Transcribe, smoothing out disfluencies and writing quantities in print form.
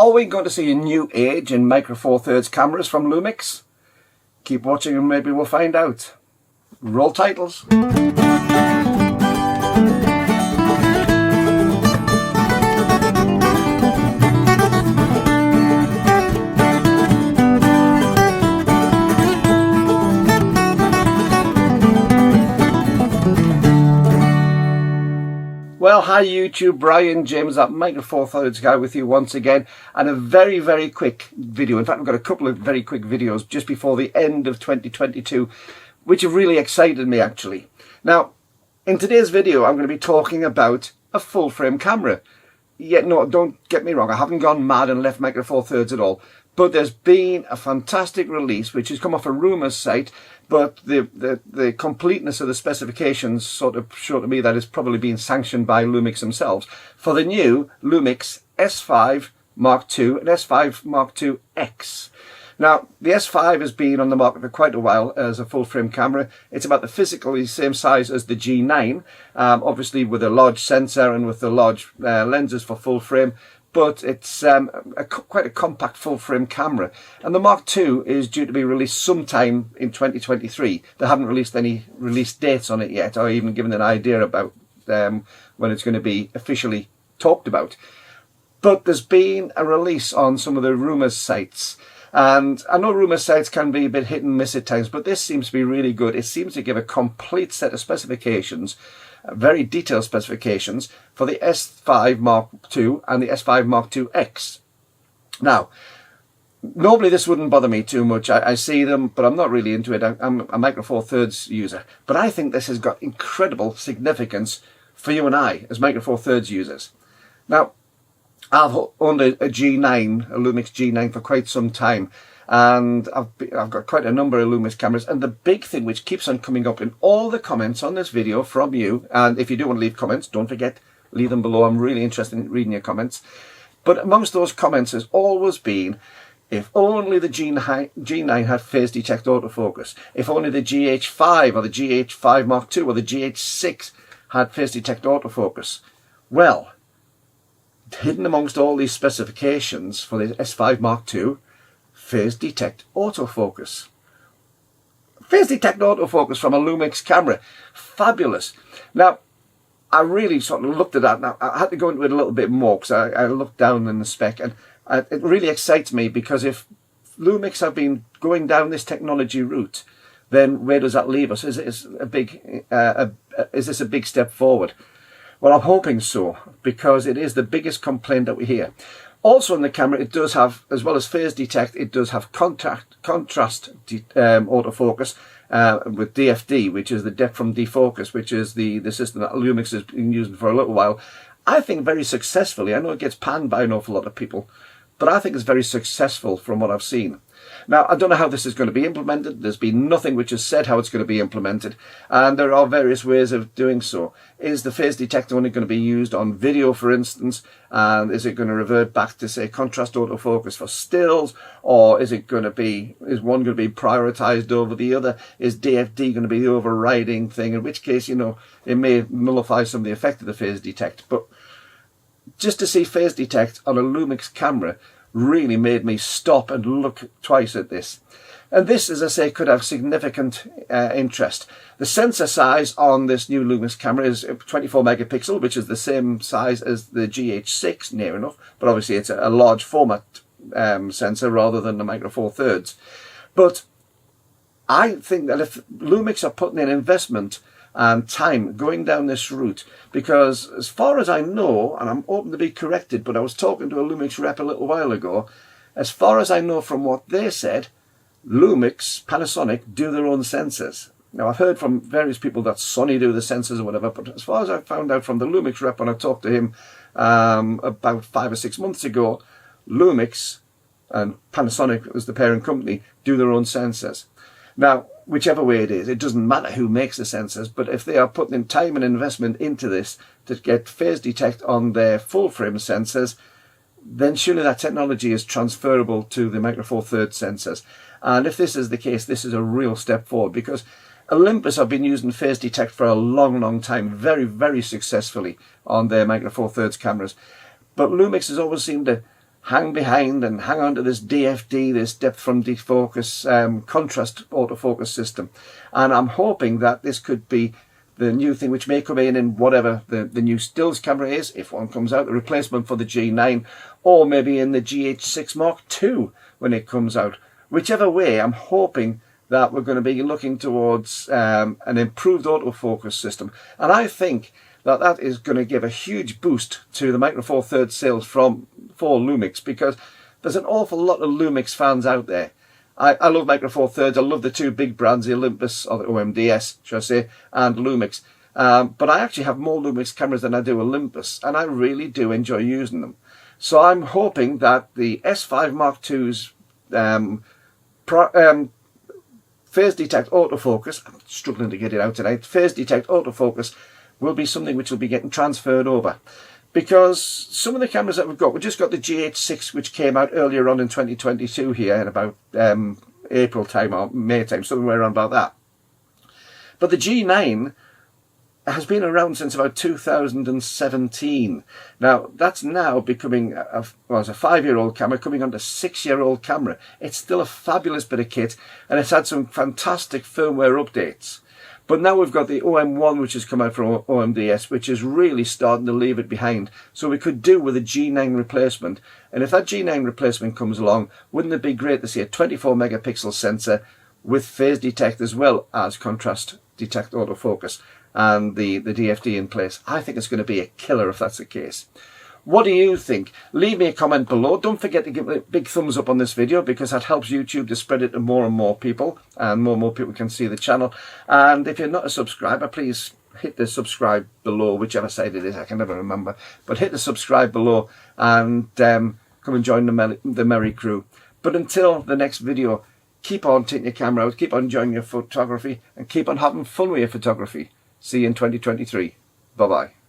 Are we going to see a new age in micro four thirds cameras from Lumix? Keep watching and maybe we'll find out. Roll titles. Well, hi YouTube, Brian James, that micro four thirds guy with you once again, and a very quick video. In fact, I've got a couple of very quick videos just before the end of 2022, which have really excited me actually. Now, in today's video, I'm going to be talking about a full frame camera. Yet, no, don't get me wrong, I haven't gone mad and left micro four thirds at all. But there's been a fantastic release which has come off a rumours site, but the completeness of the specifications sort of show to me that it's probably been sanctioned by Lumix themselves for the new Lumix S5 Mark II and S5 Mark II X. Now, the S5 has been on the market for quite a while as a full frame camera. It's about the physically same size as the G9, obviously with a large sensor and with the large lenses for full frame. But it's quite a compact full frame camera, and the Mark II is due to be released sometime in 2023. They haven't released any release dates on it yet, or even given an idea about when it's going to be officially talked about. But there's been a release on some of the rumours sites, and I know rumour sites can be a bit hit and miss at times, but this seems to be really good. It seems to give a complete set of specifications, very detailed specifications for the S5 Mark II and the S5 Mark II X. Now, normally this wouldn't bother me too much. I see them, but I'm not really into it. I'm a micro four thirds user. But I think this has got incredible significance for you and I as micro four thirds users. Now, I've owned a G9, a Lumix G9 for quite some time. And I've got quite a number of Lumix cameras, and the big thing which keeps on coming up in all the comments on this video from you, and if you do want to leave comments, don't forget, leave them below. I'm really interested in reading your comments. But amongst those comments has always been, if only the G9 had phase detect autofocus, if only the GH5 or the GH5 Mark II or the GH6 had phase detect autofocus. Well, hidden amongst all these specifications for the S5 Mark II, phase detect autofocus. Phase detect autofocus from a Lumix camera. Fabulous. Now, I really sort of looked at that. Now, I had to go into it a little bit more because I looked down in the spec, and it really excites me because if Lumix have been going down this technology route, then where does that leave us? Is this a big step forward? Well, I'm hoping so, because it is the biggest complaint that we hear. Also in the camera, it does have, as well as phase detect, it does have contrast autofocus with DFD, which is the depth from defocus, which is the system that Lumix has been using for a little while. I think very successfully. I know it gets panned by an awful lot of people, but I think it's very successful from what I've seen. Now, I don't know how this is going to be implemented. There's been nothing which has said how it's going to be implemented, and there are various ways of doing so. Is the phase detector only going to be used on video, for instance, and is it going to revert back to, say, contrast autofocus for stills, or is one going to be prioritized over the other? Is DFD going to be the overriding thing, in which case, you know, it may nullify some of the effect of the phase detect. But just to see phase detect on a Lumix camera really made me stop and look twice at this. And this, as I say, could have significant interest. The sensor size on this new Lumix camera is 24 megapixel, which is the same size as the GH6, near enough, but obviously it's a large format sensor rather than the micro four thirds. But I think that if Lumix are putting in investment and time going down this route, because as far as I know, and I'm open to be corrected, but I was talking to a Lumix rep a little while ago, as far as I know from what they said, Lumix, Panasonic, do their own sensors. Now, I've heard from various people that Sony do the sensors or whatever, but as far as I found out from the Lumix rep when I talked to him about 5 or 6 months ago, Lumix and Panasonic, as the parent company, do their own sensors. Now, whichever way it is, it doesn't matter who makes the sensors, but if they are putting in time and investment into this to get phase detect on their full frame sensors, then surely that technology is transferable to the micro four thirds sensors. And if this is the case, this is a real step forward, because Olympus have been using phase detect for a long time, very successfully on their micro four thirds cameras. But Lumix has always seemed to hang behind and hang on to this DFD, this depth from defocus contrast autofocus system. And I'm hoping that this could be the new thing which may come in whatever the new stills camera is, if one comes out, the replacement for the G9, or maybe in the GH6 Mark II when it comes out. Whichever way, I'm hoping that we're going to be looking towards an improved autofocus system. And I think that that is going to give a huge boost to the Micro Four Thirds sales for Lumix, because there's an awful lot of Lumix fans out there. I love Micro Four Thirds. I love the two big brands, the Olympus, or the OMDS, should I say, and Lumix. But I actually have more Lumix cameras than I do Olympus, and I really do enjoy using them. So I'm hoping that the S5 Mark II's phase detect autofocus, I'm struggling to get it out tonight, phase detect autofocus will be something which will be getting transferred over. Because some of the cameras that we've just got the GH6, which came out earlier on in 2022 here in about April time or May time, somewhere around about that. But the G9 has been around since about 2017. Now, that's now becoming, it's a 5-year-old camera coming on to 6-year-old camera. It's still a fabulous bit of kit, and it's had some fantastic firmware updates. But now we've got the OM1, which has come out from OMDS, which is really starting to leave it behind. So we could do with a G9 replacement. And if that G9 replacement comes along, wouldn't it be great to see a 24 megapixel sensor with phase detect as well as contrast detect autofocus and the DFD in place? I think it's going to be a killer if that's the case. What do you think? Leave me a comment below. Don't forget to give a big thumbs up on this video, because that helps YouTube to spread it to more and more people, and more people can see the channel. And if you're not a subscriber, please hit the subscribe below, whichever side it is, I can never remember. But hit the subscribe below and come and join the merry crew. But until the next video, keep on taking your camera out, keep on enjoying your photography, and keep on having fun with your photography. See you in 2023. Bye-bye.